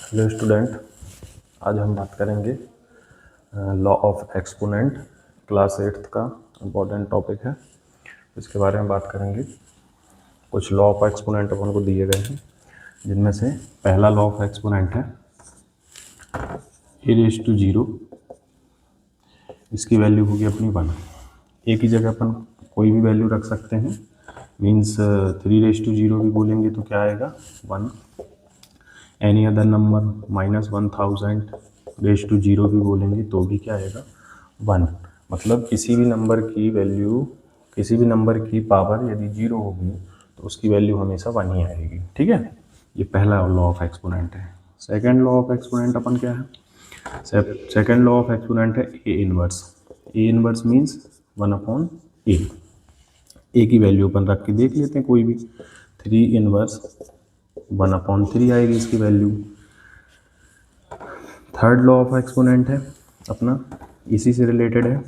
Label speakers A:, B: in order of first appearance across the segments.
A: Hello student, आज हम बात करेंगे law of exponent. Class 8th का इम्पोर्टेंट टॉपिक है, इसके बारे में बात करेंगे। कुछ लॉ ऑफ एक्सपोनेंट अपन को दिए गए हैं, जिनमें से पहला लॉ ऑफ एक्सपोनेंट है e⁻�0। इसकी वैल्यू होगी अपनी 1। ए की जगह अपन कोई भी वैल्यू रख सकते हैं, मीन्स 3⁻0 भी बोलेंगे तो क्या आएगा 1। एनी अदर नंबर -1000⁻0 भी बोलेंगे तो भी क्या आएगा 1। मतलब किसी भी नंबर की वैल्यू, किसी भी नंबर की पावर यदि 0 होगी तो उसकी वैल्यू हमेशा 1 ही आएगी। ठीक है, ये पहला लॉ ऑफ एक्सपोनेंट है। सेकंड लॉ ऑफ एक्सपोनेंट अपन क्या है? सेकंड लॉ ऑफ एक्सपोनेंट है A inverse. A inverse means 1/a। ए की वैल्यू अपन रख के देख लेते हैं कोई भी। 3 इनवर्स 1/3 आएगी इसकी value. Third law of exponent है अपना, इसी से रिलेटेड है,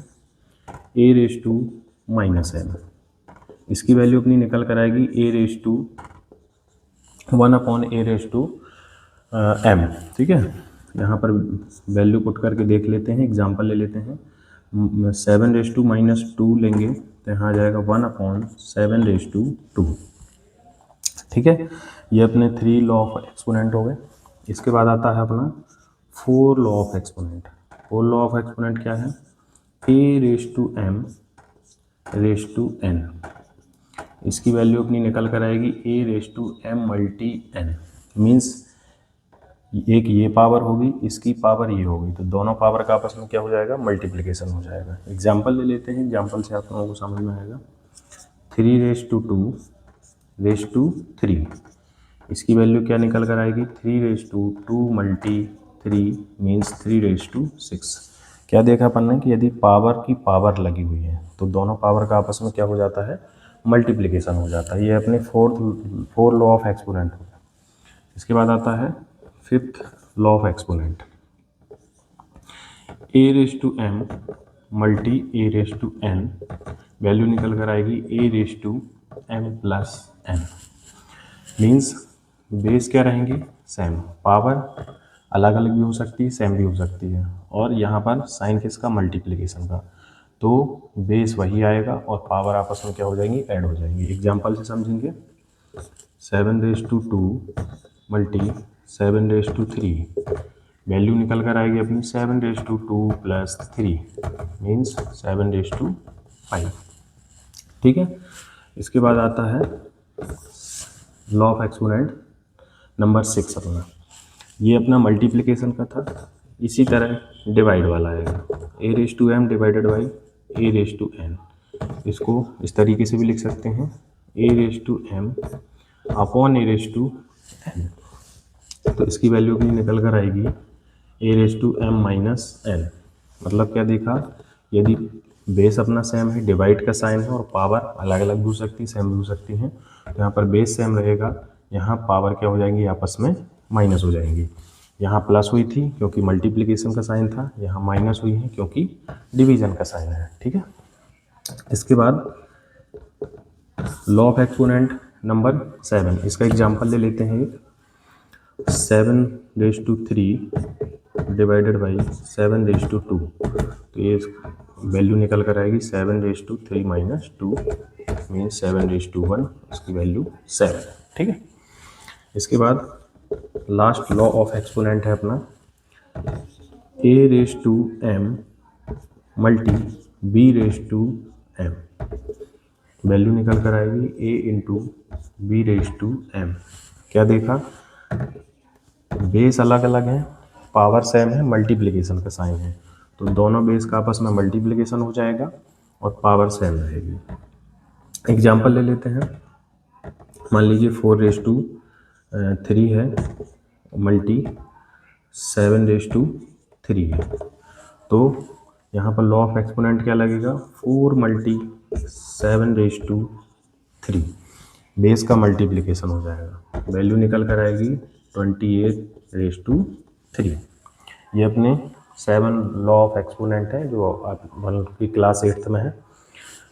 A: a⁻⁻n। इसकी वैल्यू अपनी निकल कर आएगी a⁻1/a⁻m। ठीक है, यहाँ पर वैल्यू पुट करके देख लेते हैं, एग्जांपल ले लेते हैं। 7⁻2 लेंगे तो यहाँ आ जाएगा 1/7⁻2। ठीक है, ये अपने 3 लॉ ऑफ एक्सपोनेंट हो गए। इसके बाद आता है अपना 4 law of exponent. 4 law of exponent क्या है? a⁻m⁻n। इसकी वैल्यू अपनी निकल कर आएगी a⁻m×n। मीन्स एक ये पावर होगी, इसकी पावर ये होगी, तो दोनों पावर का आपस में क्या हो जाएगा? मल्टीप्लिकेशन हो जाएगा। एग्जाम्पल ले लेते हैं, एग्जाम्पल से आप लोगों को समझ में आएगा। 3⁻2⁻3। इसकी वैल्यू क्या निकल कर आएगी? 3⁻2 मीन्स 3⁻6। क्या देखा अपन ने कि यदि पावर की पावर लगी हुई है तो दोनों पावर का आपस में क्या हो जाता है? मल्टीप्लिकेशन हो जाता है। ये अपने फोर लॉ ऑफ एक्सपोनेंट हो गया। इसके बाद आता है fifth law of exponent, a⁻m×a⁻n। Value निकल कर आएगी a⁻m+n। मीन्स बेस क्या रहेंगी? सेम। पावर अलग अलग भी हो सकती है, सेम भी हो सकती है, और यहाँ पर साइन किसका? मल्टीप्लिकेशन का। तो बेस वही आएगा और पावर आपस में क्या हो जाएंगी? ऐड हो जाएंगी। एग्जांपल से समझेंगे। 7⁻2 × 7⁻3 वैल्यू निकल कर आएगी अपनी 7⁻2 + 3 मीन्स 7⁻5। ठीक है, इसके बाद आता है लॉ ऑफ एक्सपोनेंट नंबर 6 अपना। ये अपना मल्टीप्लिकेशन का था। इसी तरह डिवाइड वाला आएगा, a⁻m डिवाइडेड बाई a⁻n। इसको इस तरीके से भी लिख सकते हैं, a⁻m/a⁻n। तो इसकी वैल्यू भी निकल कर आएगी a⁻m-n। मतलब क्या देखा? यदि बेस अपना सेम है, डिवाइड का साइन है, और पावर अलग अलग भी हो सकती है, सेम भी हो सकती हैं, तो यहाँ पर बेस सेम रहेगा, यहाँ पावर क्या हो जाएंगी? आपस में माइनस हो जाएंगी। यहाँ प्लस हुई थी क्योंकि मल्टीप्लिकेशन का साइन था, यहाँ माइनस हुई है क्योंकि डिवीजन का साइन है। ठीक है, इसके बाद लॉ ऑफ एक्सपोनेंट नंबर 7। इसका एग्जाम्पल ले लेते हैं। 7⁻3 डिवाइडेड बाई 7⁻2। तो ये वैल्यू निकल कर आएगी 7⁻3 - 2 मीन्स 7⁻1। इसकी वैल्यू 7। ठीक है, इसके बाद लास्ट लॉ ऑफ एक्सपोनेंट है अपना a⁻m×b⁻m। वैल्यू निकल कर आएगी a⁻b⁻m। क्या देखा? बेस अलग अलग है, पावर सेम है, मल्टीप्लिकेशन का साइन है, तो दोनों बेस का आपस में मल्टीप्लिकेशन हो जाएगा और पावर सेम रहेगी। एग्जाम्पल ले लेते हैं। मान लीजिए 4⁻3 है मल्टी 7⁻3 है, तो यहाँ पर लॉ ऑफ एक्सपोनेंट क्या लगेगा? 4 × 7⁻3। बेस का मल्टीप्लिकेशन हो जाएगा, वैल्यू निकल कर आएगी 28⁻3। ये अपने 7 लॉ ऑफ एक्सपोनेंट है जो आपकी क्लास 8th में है,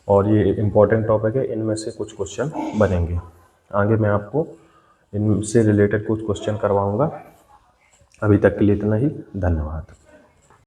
A: और ये इम्पॉर्टेंट टॉपिक है। इनमें से कुछ क्वेश्चन बनेंगे आगे, मैं आपको इनसे रिलेटेड कुछ क्वेश्चन करवाऊंगा। अभी तक के लिए इतना ही, धन्यवाद।